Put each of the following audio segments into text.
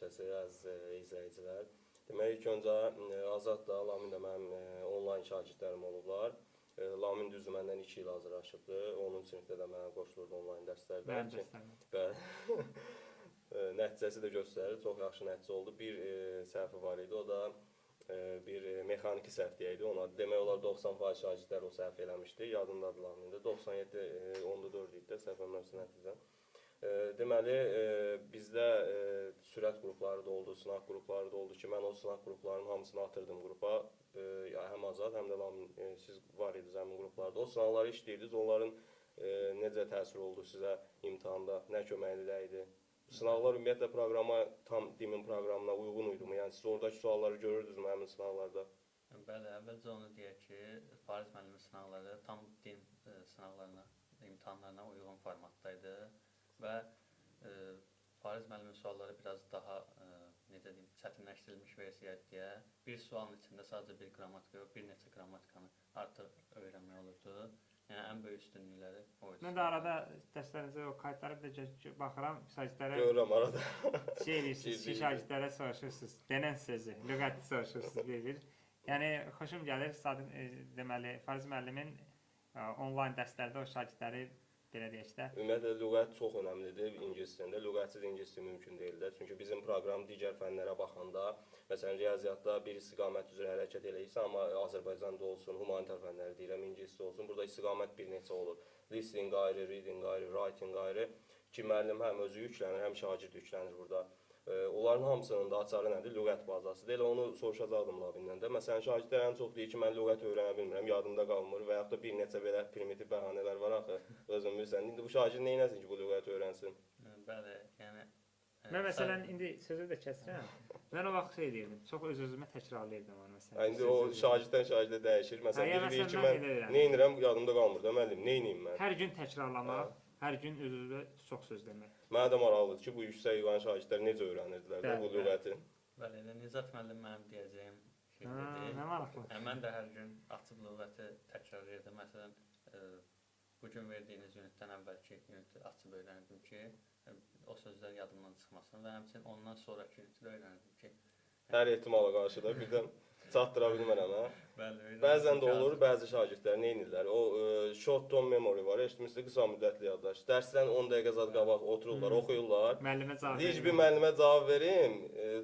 tamaşaçısı, əziz izləyicilər. Demək, ilk öncə Azad da, Lamin də mənim onlayn şagirdlərim olublar. Lamin düzdür, məndən 2 il hazırlaşıbdır. Onun sinifdə də mənə qoşulurdu onlayn dərslərdə. Mənim dərslərim. Bəli. Nəticəsi də göstərir, çox yaxşı nəticə oldu. Bir səhvi var idi, o da bir mexaniki səhv deyildi ona. Demək olar 90% şagirdlər o səhv eləmişdi. Yadımdadır Lamində. 97.4 idi də səhv eləmirəmsə nəticə. Deməli, bizdə sürət qrupları da oldu, sınaq qrupları da oldu ki, mən o sınaq qruplarının hamısını atırdım qrupa. Həm Azad, həm də Lamin, siz var idiniz həmin qruplarda. O sınaqları işləyirdiniz, onların necə təsir oldu sizə imtahanda, nə köməklilə idi? Sınaqlar ümumiyyətlə proqrama, tam dimin proqramına uyğun idimi? Yəni siz oradakı sualları görürdünüzmü həmin sınaqlarda? Bəli, əvvəlcə onu deyək ki, Fariz müəllimi sınaqları tam din sınaqlarına, imtahanlarına uyğun formatdaydı və Fariz müəllimi sualları biraz daha, necə deyim, çətinləşdirilmiş versiyaya bir sualın içində sadəcə bir qrammatika yox, bir neçə qammatikanı artıq öyrənmək olurdu. Yəni, ən böyük üstünlükləri o idi. Mən də arada dərslərinizə o kayıtları bir də baxıram, şagirdlərə Görürəm arada. şey edirsiniz, ki, şagirdlərə soruşursunuz, denən sözü, lüğəti soruşursunuz bir-bir. Yəni, xoşum gəlir, deməli, Fariz müəllimin onlayn dərslərdə o şagirdləri, belə deyək də. Ümumiyyətlə, lüğət çox önəmlidir ingilis dilində. Lüğətsiz ingilis dili mümkün deyil də. Çünki bizim proqram digər fənlərə baxanda, məsələn, riyaziyyatda bir istiqamət üzrə hərəkət eləyirsə, amma Azərbaycanda olsun, humanitar fənləri deyirəm, ingilisdə olsun, burada istiqamət bir neçə olur. Listening ayrı, reading ayrı, writing ayrı ki, müəllim həm özü yüklənir, həm şagird yüklənir burada. Onların hamısının da açarı nədir? Lüğət bazasıdır. Elə onu soruşacaqdım Labindən də. Məsələn, şagirdlər ən çox deyir ki, mən lüğət öyrənə bilmirəm, yadımda qalmır və yaxud da bir neçə belə primitiv bəhanələr var axı, özün bilirsən. İndi bu şagird neynəsin ki, bu lüğəti öyrənsin? Bəli, yəni... Mən məsələn, indi sözü də kəsirəm. Mən o vaxt şey deyirdim, çox öz-özümə təkrarlayırdım onu məsələn. İndi o şagirddən şagirdə dəyişir. Məsələn, biri deyir ki, mən neynirəm, yadımda qalmır da, müəllim, neyniyim mən? Hər gün təkrarlamaq. Hər gün öz-özünə çox söz demək. Mənə də maraqlıdır ki, bu yüksək yuvan şagirdlər necə öyrənirdilər də bu lüğəti? Bəli, elə Nizat müəllim mənim deyəcəyim şeydir. Nə maraqlı. Mən də hər gün açıb lüğəti təkrarlayırdım. Məsələn, bugün verdiyiniz unitdən əvvəlki uniti açıb öyrənirdim ki, o sözlər yadımdan çıxmasın və həmçinin ondan sonraki uniti də öyrənirdim ki... Hər ehtimala qarşı da birdən çatdıra bilmərəm, hə? Bəli, bəzən də olur, bəzi şagirdlər neynirlər? O short term memory var, eşitmişsiniz, qısa müddətli yaddaş. Dərsdən 10 dəqiqə zad qabaq otururlar, oxuyurlar. Müəllimə cavab verir. Heç bir müəllimə cavab verim,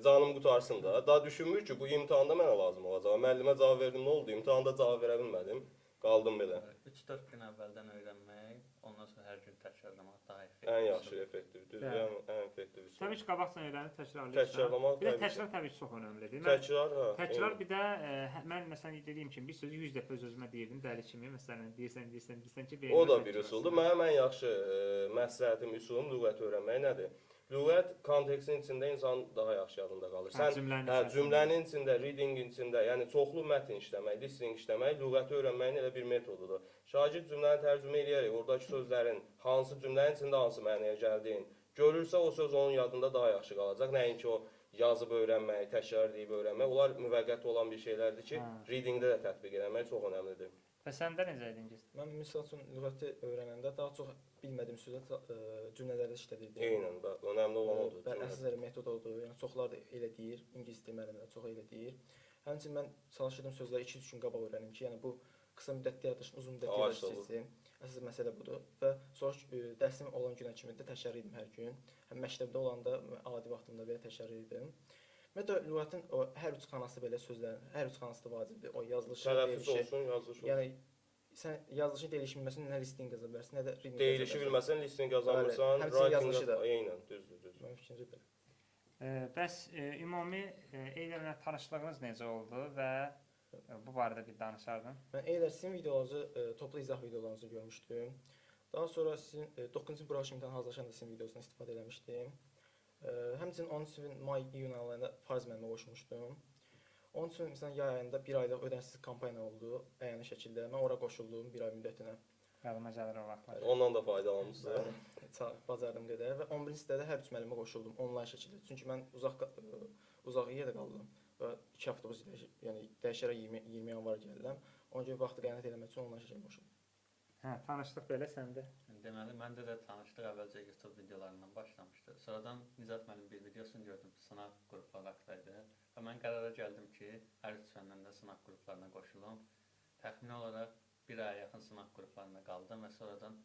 canım qutarsın da. Daha düşünmür ki, bu imtahanda mənə lazım olacaq. Müəllimə cavab verdim, nə oldu? İmtahanda cavab verə bilmədim. Qaldım belə. 3-4 gün əvvəldən öyrənmək, ondan sonra hər gün təkrarlamaq daha effektiv. Ən yaxşı, effektiv, düzdür, ən effektiv üsul. Təbii ki, qabaqcan öyrənib təkrarlayırsan. Təkrarlamaq bir də təkrar təbii ki, çox önəmlidir. Təkrar, hə. Təkrar bir də, mən məsələn dediyim kimi, bir sözü 100 dəfə öz-özümə deyirdim, dəli kimi. Məsələn, deyirsən ki, o da bir üsuldur. Mənim ən yaxşı məsləhətim, üsulum lüğət öyrənmək nədir? Lüğət kontekstin içində insan daha yaxşı yadında qalır. Sən cümlənin içində, readingin içində, yəni çoxlu mətn işləmək, listening işləmək lüğəti öyrənməyin elə bir metodudur. Şagird cümləni tərcümə eləyərək, oradakı sözlərin hansı cümlənin içində hansı mənəyə gəldiyin görürsə, o söz onun yadında daha yaxşı qalacaq. Nəinki o yazıb öyrənmək, təkrar deyib öyrənmək, onlar müvəqqəti olan bir şeylərdir ki, readingdə də tətbiq eləmək çox önəmlidir. Və səndə necə idin? Mən misal üçün lüğəti öyrənəndə daha çox bilmədiyim sözə cümlələrdə işlədirdim. Eynən, önəmli olan odur. Əsas metod odur. Yəni çoxlar da elə deyir, ingilis dili müəllimləri çox elə deyir. Həmçinin mən çalışırdım sözləri 2-3 gün qabaq öyrənim ki, yəni bu qısa müddətli yaddaşın uzun müddətli yaddaş keçsin. Əsas məsələ budur və sonra dərsim olan günə kimi də təkrar edim hər gün. Həm məktəbdə olanda adi vaxtımda belə təkrar edirdim. Və də lüğətin hər üç xanası belə sözlərin, hər üç xanası da vacibdir. O yazılışı, tələffüz olsun, yazılış olsun. Yəni sən yazılışın deyilişi bilməsən nə listing yaza bilərsən, nə də reading. Deyilişi bilməsən listing yazamırsan, writing da eynən, düzdür. Mənim fikrimcə belə. Bəs ümumi Eylərlə tanışlığınız necə oldu və bu barədə bir danışardın? Mən Eylər sizin videolarınızı, toplu izah videolarınızı görmüşdüm. Daha sonra sizin 9-cu buraxılış imtahanı hazırlaşanda sizin videosundan istifadə eləmişdim. Həmçinin 10 sinifin may-iyun aylarında Fariz müəllimə qoşulmuşdum. 10 sinifin məsələn yay ayında bir aylıq ödənişsiz kampaniya oldu, əyani şəkildə. Mən ora qoşuldum bir ay müddətinə. Yadıma gəlir o vaxtlar. Ondan da faydalanmışsınız. Bacardım qədər və 11-ci sinifdə də hər üç müəllimə qoşuldum onlayn şəkildə. Çünki mən uzaq yerdə qaldım və 2 avtobus yəni dəyişərək 20 yanvar gəldim. Ona görə vaxtı qənaət eləmək üçün onlayn şəkildə qoşuldum. Hə, tanışlıq belə səndə. Deməli, məndə də tanışlıq əvvəlcə YouTube videolarından başlamışdı. Sonradan Nizat müəllim bir videosunu gördüm, sınaq qrupları haqqındaydı. Və mən qərara gəldim ki, hər üç fəndən də sınaq qruplarına qoşulum. Təxmini olaraq bir aya yaxın sınaq qruplarında qaldım və sonradan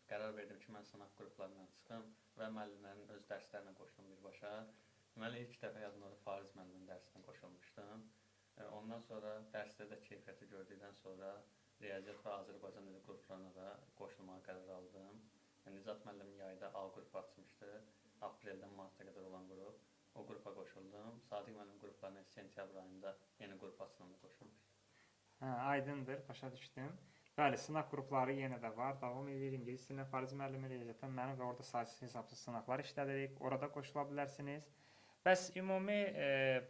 qərar verdim ki, mən sınaq qruplarından çıxım və müəllimlərin öz dərslərinə qoşulum birbaşa. Deməli, ilk dəfə yadımda Fariz müəllimin dərsinə qoşulmuşdum. Ondan sonra dərsdə də keyfiyyəti gördükdən sonra Riyaziyyat və Azərbaycan dili qruplarına da qoşulmağa qərar aldım. Nizat müəllim yayda A qrupu açmışdı. Apreldən marta qədər olan qrup. O qrupa qoşuldum. Sadiq müəllim qruplarına sentyabr ayında yeni qrup açılanda qoşulmuşdum. Hə, aydındır, başa düşdüm. Bəli, sınaq qrupları yenə də var. Davam edir ingilis dilində Fariz müəllimin riyaziyyatdan mənim və orada saysız hesabsız sınaqlar işlədirik. Orada qoşula bilərsiniz. Bəs ümumi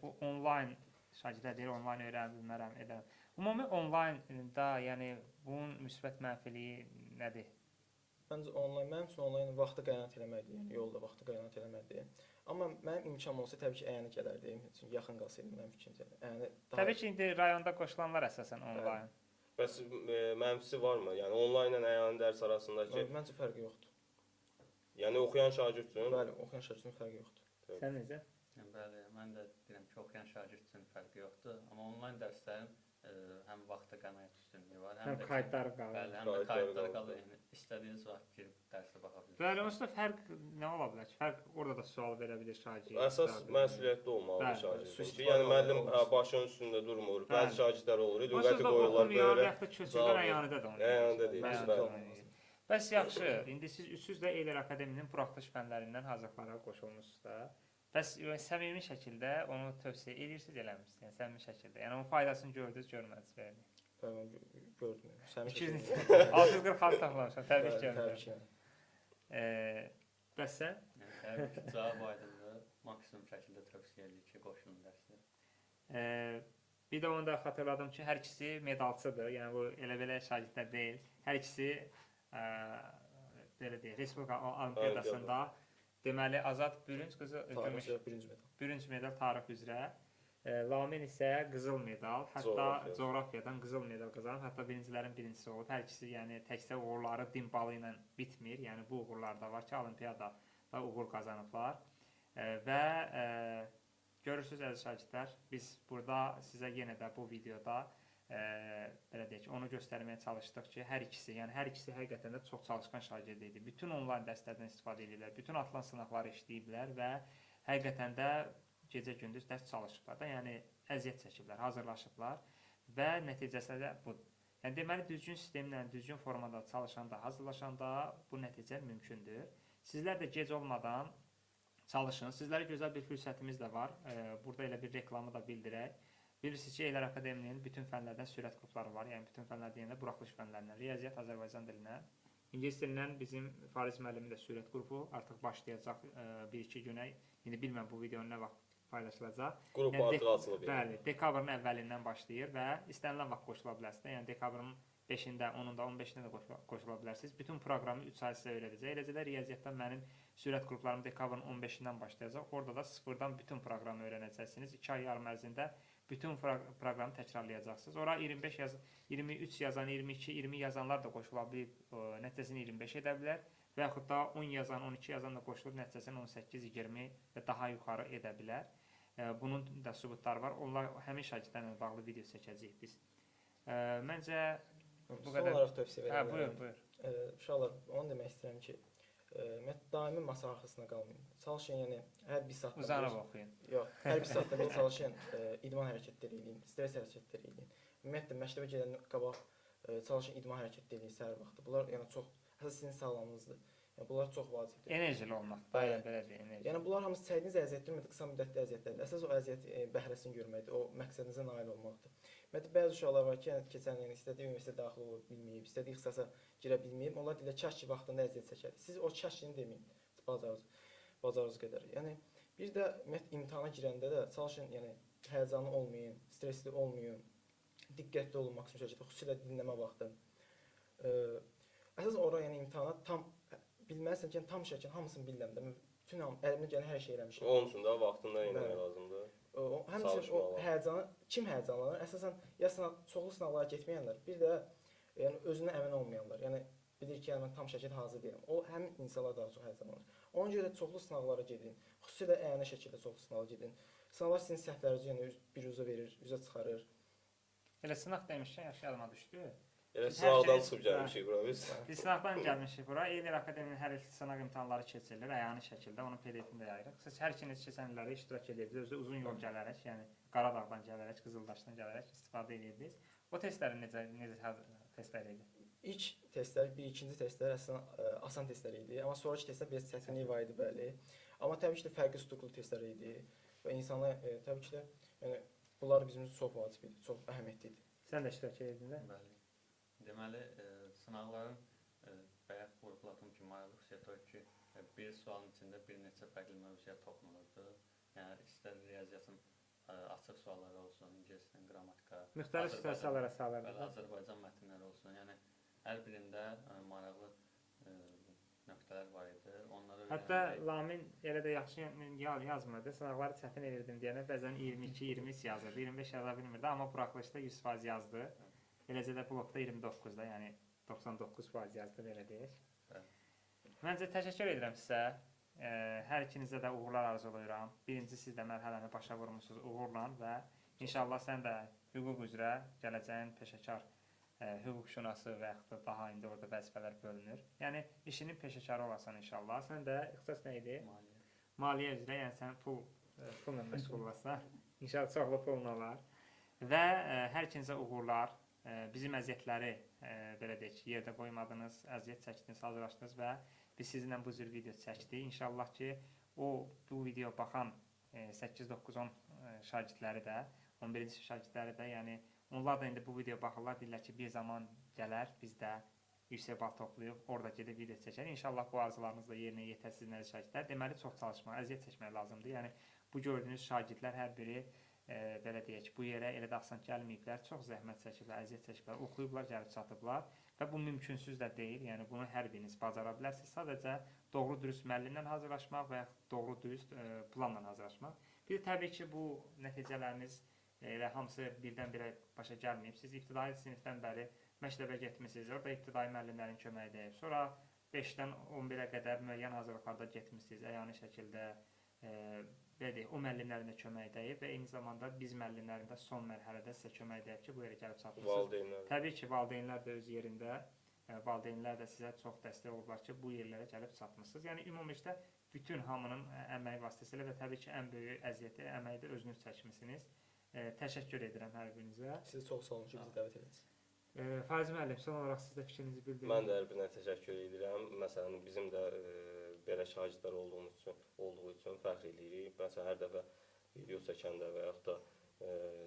bu onlayn şagirdlər deyir, onlayn öyrənə bilmərəm, edərəm. Ümumi onlaynda, yəni bunun müsbət mənfiliyi nədir? Məncə onlayn, mənim üçün onlayn vaxtı qəynat eləməkdir, yəni yolda vaxtı qəynat eləməkdir. Amma mənim imkanım olsa təbii ki, əyəni gələrdim, çünki yaxın qalsaydım mənim fikrimcə. Yəni Təbii ki, indi rayonda qoşulanlar əsasən onlayn. Bəs mənfisi varmı? Yəni onlaynla əyani dərs arasındakı məncə fərqi yoxdur. Yəni oxuyan şagird üçün? Bəli, oxuyan şagird üçün fərqi yoxdur. Sən necə? Bəli, mən də deyirəm ki, oxuyan şagird üçün fərqi yoxdur. Amma onlayn dərslərin həm vaxta qənaət üstünlüyü var, Həm kayıtları qalır. Bəli, həm də kayıtları qalır. Yəni istədiyiniz vaxt girib dərsə baxa bilirsiniz. Bəli, onsuz da fərq nə ola bilər ki? Fərq orada da sual verə bilir şagird. Əsas məsuliyyətli olmalıdır şagird. Bəli, Yəni müəllim başının üstündə durmur. Bəzi şagirdlər olur, lüğəti qoyurlar belə. belə. Yaxud da köçürlər əyanidə də onu. Əyanidə deyil. Bəs yaxşı, indi siz üsüz də Eylər Akademinin buraxılış fənlərindən hazırlıqlara qoşulmusunuz da. Bəs səmimi şəkildə onu tövsiyə edirsiniz, eləmirsiniz? Yəni səmimi şəkildə. Yəni onun faydasını gördünüz, görmədiniz belə. Bəli, gördüm. Səmimi 646 tapmışam, təbrik edirəm. Bəs sən? Yəni təbii ki, cavab aydındır. Maksimum şəkildə tövsiyə edirik ki, qoşulun dərslərə. Bir də onu da xatırladım ki, hər ikisi medalçıdır. Yəni bu elə-belə şagirdlər deyil. Hər ikisi belə deyək, Respublika Olimpiyadasında deməli Azad bürünc, gümüş, bürünc medal tarix üzrə. Lamin isə qızıl medal, hətta coğrafiyadan qızıl medal qazanıb, hətta birincilərin birincisi olub. Hər ikisi, yəni təkcə uğurları din balı ilə bitmir. Yəni bu uğurlar da var ki, olimpiyadada uğur qazanıblar. Və görürsüz əziz şagirdlər, biz burada sizə yenə də bu videoda belə deyək ki, onu göstərməyə çalışdıq ki, hər ikisi həqiqətən də çox çalışqan şagird idi. Bütün onlayn dərslərdən istifadə edirlər, bütün atılan sınaqları işləyiblər və həqiqətən də gecə-gündüz dərs çalışıblar da, yəni əziyyət çəkiblər, hazırlaşıblar və nəticəsi də budur. Yəni deməli düzgün sistemlə, düzgün formada çalışanda, hazırlaşanda bu nəticə mümkündür. Sizlər də gec olmadan çalışın. Sizlərə gözəl bir fürsətimiz də var. Burada elə bir reklamı da bildirək. Bilirsiniz ki, Eylər Akademinin bütün fənlərdən sürət qrupları var. Yəni bütün fənlər deyəndə buraxılış fənlərindən, riyaziyyat, Azərbaycan dilindən. İngilis dilindən bizim Fariz müəllimin də sürət qrupu artıq başlayacaq 1-2 günə. İndi bilmirəm bu videonun nə vaxt paylaşılacaq. Qrup artıq açılıb. Bəli, dekabrın əvvəlindən başlayır və istənilən vaxt qoşula bilərsiniz. Yəni dekabrın 5-də, 10-da, 15-də də qoşula bilərsiniz. Bütün proqramı 3 ay sizə öyrədəcək. Eləcə də riyaziyyatdan mənim sürət qruplarım dekabrın 15-dən başlayacaq. Orada da sıfırdan bütün proqramı öyrənəcəksiniz. 2 ay yarım ərzində bütün proqramı təkrarlayacaqsınız. Ora 25 23 yazan, 22, 20 yazanlar da qoşula bilib, nəticəsini 25 edə bilər və yaxud da 10 yazan, 12 yazan da qoşulub nəticəsini 18, 20 və daha yuxarı edə bilər. Bunun da sübutları var. Onlar həmin şagirdlərlə bağlı video çəkəcəyik biz. Məncə bu qədər. Son olaraq tövsiyə verirəm. Buyur, buyur. Uşaqlar, onu demək istəyirəm ki, daimi masa arxasında qalmayın. Çalışın, yəni hər bir saatda uzanıb oxuyun. Yox, hər bir saatda bir çalışın, idman hərəkətləri eləyin, stres hərəkətləri eləyin. Ümumiyyətlə məktəbə gedəndən qabaq çalışın idman hərəkətləri eləyin səhər vaxtı. Bunlar yəni çox əsas sizin sağlamlığınızdır. Yəni bunlar çox vacibdir. Enerjili olmaq. Belə deyək, enerji. Yəni bunlar hamısı çəkdiyiniz əziyyətdir, qısa müddətli əziyyətlərdir. Əsas o əziyyət bəhrəsini görməkdir, o məqsədinizə nail olmaqdır. Ümumiyyətlə bəzi uşaqlar var ki, yəni keçən il istədiyi universitetə daxil ola bilməyib, istədiyi ixtisasa girə bilməyib. Onlar deyirlər kaş ki vaxtında əziyyət çəkərdi. Siz o kaşını deməyin, bacarınız qədər. Yəni bir də ümumiyyətlə imtahana girəndə də çalışın, yəni həyəcanlı olmayın, stressli olmayın, diqqətli olun maksimum şəkildə, xüsusilə dinləmə vaxtı. Əsas ora yəni imtahana tam bilməlisən ki, tam şəkildə hamısını bilirəm də. Bütün əlimdən gələn hər şey eləmişəm. Onun üçün də vaxtında eləmək lazımdır. Həmçinin o həyəcanı kim həyəcanlanır? Əsasən ya çoxlu sınaqlara getməyənlər, bir də Yəni özünə əmin olmayanlar, yəni bilir ki, yəni mən tam şəkildə hazır deyiləm. O həmin insanlar daha çox həyəcanlanır. Ona görə çoxlu sınaqlara gedin. Xüsusilə əyani şəkildə çoxlu sınava gedin. Sınavlar sizin səhvlərinizi yəni bir üzə verir, üzə çıxarır. Elə sınaq demişkən yaxşı yadıma düşdü. Elə Biz sınavdan hər çıxıb şey- gəlmişik bura biz. Biz sınaqdan gəlmişik bura. Eyni Akademinin hər il sınaq imtahanları keçirilir əyani şəkildə. Onun PDF-ini də yayırıq. Siz hər ikiniz keçən illəri iştirak edirdiniz. Özü uzun yol gələrək, yəni Qaradağdan gələrək, Qızıldaşdan gələrək istifadə edirdiniz. O testlərin necə testlər idi? İlk testlər, ikinci testlər əslində asan testlər idi, amma sonrakı testlər biraz çətinlik var idi, bəli. Amma təbii ki də fərqli strukturlu testlər idi və insanlar təbii ki də yəni bunlar bizim üçün çox vacib idi, çox əhəmiyyətli idi. Sən də iştirak edirdin də? Bəli. Deməli, sınaqların bayaq vurğuladığım kimi maraqlı xüsusiyyəti o ki, bir sualın içində bir neçə fərqli mövzuya toxunulurdu. Yəni istər riyaziyyatın açıq sualları olsun, ingilis dilinin qrammatika, Müxtəlif situasiyalara bəli, salırdı. Azərbaycan mətnləri olsun. Yəni hər birində maraqlı nöqtələr var idi. Onları Hətta öyrənərək Lamin elə də yaxşı yazmırdı. Sınaqları çətin edirdim deyənə bəzən 22-23 yazırdı, 25 yaza bilmirdi, amma buraxılışda 100% yazdı. Eləcə də blokda 29-da, yəni 99% yazdı belə deyək. Məncə təşəkkür edirəm sizə. Hər ikinizə də uğurlar arzulayıram. Birinci siz də mərhələni başa vurmusunuz uğurla və inşallah sən də hüquq üzrə gələcəyin peşəkar hüquqşünası və yaxud da daha indi orada vəzifələr bölünür. Yəni işinin peşəkarı olasan inşallah. Sən də ixtisas nə idi? maliyyə. Maliyyə üzrə, yəni sən pulla məşğul olasan. İnşallah çoxlu pulun olar. Və hər ikinizə uğurlar. Bizim əziyyətləri belə deyək, yerdə qoymadınız, əziyyət çəkdiniz, hazırlaşdınız və biz sizinlə bu cür video çəkdik. İnşallah ki, bu video baxan 8, 9, 10 şagirdləri də, 11-ci şagirdləri də, yəni onlar da indi bu video baxırlar, deyirlər ki, bir zaman gələr, biz də yüksək bal toplayıb, orada gedib video çəkərik. İnşallah bu arzularınız da yerinə yetər sizin şagirdlər. Deməli, çox çalışmaq, əziyyət çəkmək lazımdır. Yəni, bu gördüyünüz şagirdlər hər biri belə deyək, bu yerə elə də asan gəlməyiblər, çox zəhmət çəkiblər, əziyyət çəkiblər, oxuyublar, gəlib çatıblar və bu mümkünsüz də deyil, yəni bunu hər biriniz bacara bilərsiniz. Sadəcə doğru dürüst müəllimlə hazırlaşmaq və yaxud doğru dürüst planla hazırlaşmaq. Bir də təbii ki, bu nəticələriniz elə hamısı birdən-birə başa gəlməyib. Siz ibtidai sinifdən bəri məktəbə getmisiniz, orada ibtidai müəllimlərin köməyi dəyib. Sonra 5-dən 11-ə qədər müəyyən hazırlıqlarda getmisiniz, əyani şəkildə belə deyək, o müəllimlərin də kömək dəyib və eyni zamanda biz müəllimlərin də son mərhələdə sizə kömək dəyib ki, bu yerə gəlib çatmısınız. Valideynlər. Təbii ki, valideynlər də öz yerində, valideynlər də sizə çox dəstək olublar ki, bu yerlərə gəlib çatmısınız. Yəni ümumilikdə bütün hamının əməyi vasitəsilə və təbii ki, ən böyük əziyyəti, əməyi də özünüz çəkmisiniz. Təşəkkür edirəm hər birinizə. Sizə çox sağ olun ki, bizi dəvət ediniz. Faiz müəllim, son olaraq siz də fikrinizi bildirin. Mən də hər birinə təşəkkür edirəm. Məsələn, bizim də belə şagirdlər olduğu üçün fəxr edirik. Məsələn, hər dəfə video çəkəndə və yaxud da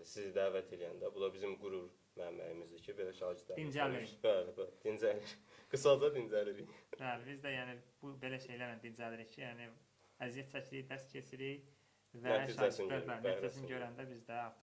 sizi dəvət edəndə, bu da bizim qürur mənbəyimizdir ki, belə şagirdlər Dincəlirik. Bəli, dincəlirik. Qısaca dincəlirik. Bəli, biz də yəni bu belə şeylərlə dincəlirik ki, yəni əziyyət çəkirik, dərs keçirik və Nəticəsini şagirdlər görürük, nəticəsini görəndə biz də artıq